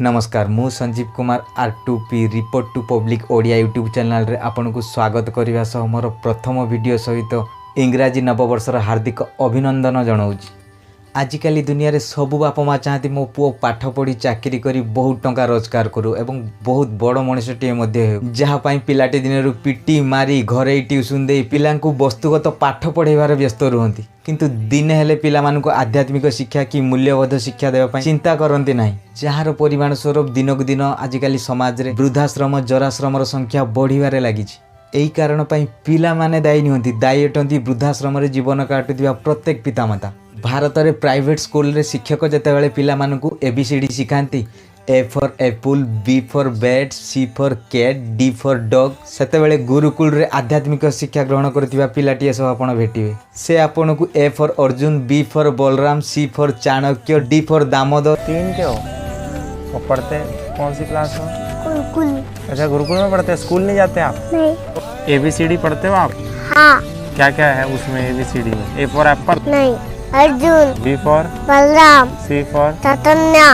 नमस्कार मु Sanjeev Kumar R2P report to public Odia YouTube channel रे आपन को स्वागत करने सह मोर प्रथम वीडियो सहित इंग्राजी नववर्षर हार्दिक अभिनंदन जनाऊँगी। आजिकल दुनिया रे सबु बापा माँ चाहती मो पुओ पाठ पढ़ी चाकरी करी बहुत टंका रोजगार करू एवं बहुत बड़ मनुष्यटीए मध्य हो जहाँपाई पिलाटी दिन पिटी मारी घरे ट्यूशन दे पिला वस्तुगत पाठ पढ़ेबार व्यस्त रुहति किंतु दिने हेले पिला मानक आध्यात्मिक शिक्षा कि मूल्यबोध शिक्षा देवा चिंता करती ना जार परिमाण स्वरूप दिनक दिन आजिकल समाज रे वृद्धाश्रम जराश्रम संख्या बढ़िबारे लगी। यही कारण पिला माने दायी नुहति दायी अटंती वृद्धाश्रम रे जीवन काटुवा प्रत्येक पितामाता। भारत रे प्राइवेट स्कूल रे शिक्षक जेतेबेले पिला मानकु ABCD सिखांती A for apple, B for bat, C for cat, D for dog सेतेबेले Gurukul रे आध्यात्मिक शिक्षा ग्रहण करथिबा पिलाटीए सब आपण भेटिबे। से आपण को A for Arjun, B for Balram, C for Chanakya, D for Damodar. तीन के हो और पढ़ते कौन सी क्लास हो? गुरुकुल। अच्छा गुरुकुल में पढ़ते हैं, स्कूल नहीं जाते आप? नहीं। ABCD पढ़ते हो आप? हाँ। क्या क्या है उसमें ABCD में? A for apple? नहीं। Arjun. B for Balram. C for Chaitanya.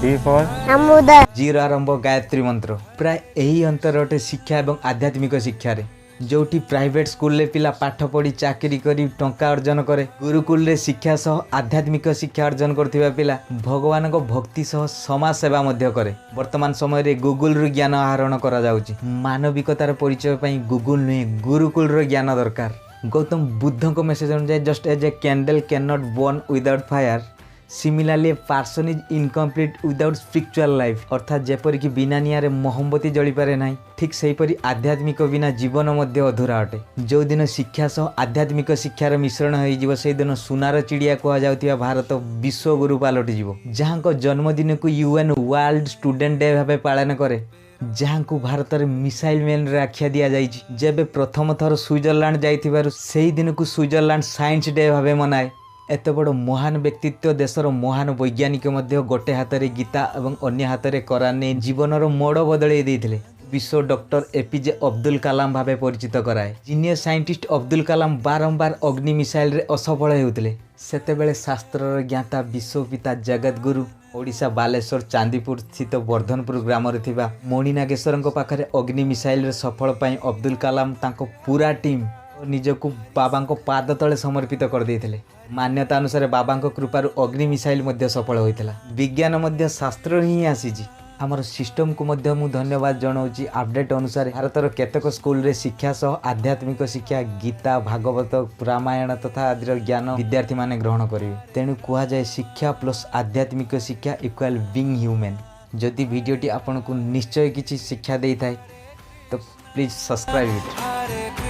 D for Damodar. Zero आरंभ गायत्री मंत्र प्राय यही अंतर अटे शिक्षा एवं आध्यात्मिक शिक्षा रे जोटी प्राइवेट स्कूल रे पिला पाठ पढ़ी चाकरी करी टंका अर्जन करे गुरुकुल रे शिक्षा सह आध्यात्मिक शिक्षा अर्जन करथिबा पिला भगवान को भक्ति सह समाज सेवा मध्य करे। वर्तमान समय रे गूगल रो ज्ञान आहरण करा जाउची। मानविकतार परिचय पई गूगल नुहे गुरुकुल रो ज्ञान दरकार। गौतम बुद्ध को मेसेज अनुसार just as a candle can not burn without fire similarly person is incomplete without spiritual life अर्थात जेपरि कि बिना निआरे मोहम्बती जली पारे नाही ठीक सेहीपरि आध्यात्मिक बिना जीवन मध्य अधूरा अटे। जो दिन शिक्षा सह आध्यात्मिक शिक्षार मिश्रण हो से दिन सुनार चिड़िया कह जाउथिबा भारत विश्व गुरु पालटि जीवो जहां जन्मदिन को UN वर्ल्ड स्टूडेंट डे भाव पालन करे जहां को भारत में मिसाइल मैन रे आख्या दिया जाइछि। जेबे प्रथम थर स्विट्जरलैंड जाइथिबारु सेही दिन को स्विट्जरलैंड साइंस डे भाव मनाए। एत बड़ महान व्यक्तित्व देशर महान वैज्ञानिक मध्य गोटे हाथ में गीता और अन्य हाथ में कुरान ने जीवनर मोड़ बदलई देइथिले। विश्व डॉक्टर APJ अब्दुल कलाम भावे परिचित कराए। जीनियस साइंटिस्ट अब्दुल कलाम बारंबार अग्नि मिसाइल रे असफल होउथिले। सेतेबेले शास्त्रर ज्ञाता विश्वपिता जगतगुरु ओडिशा बालेश्वर चांदीपुर स्थित वर्धनपुर ग्राम रे थिबा मणि नागेश्वर पाखरे अग्नि मिसाइल रे सफल पाई अब्दुल कलाम तांको पूरा टीम निजको बाबा पाद तले समर्पित कर देइथिले। मान्यता अनुसार बाबा कृपारु अग्नि मिसाइल मध्य सफल होइथिला। विज्ञान मध्य शास्त्र ही आसीजी। आमर सिस्टम को मध्य मु धन्यवाद जनाऊँगी। अपडेट अनुसार भारतर केतक स्कूल रे शिक्षा सह आध्यात्मिक शिक्षा गीता भागवत रामायण तथा आदि ज्ञान विद्यार्थी माने ग्रहण करेंगे। तेणु कह जाए शिक्षा प्लस आध्यात्मिक शिक्षा इक्वल बीइंग ह्यूमन। जदि वीडियोटी आपन को निश्चय किसी शिक्षा देता है तो प्लीज सब्सक्राइब इट।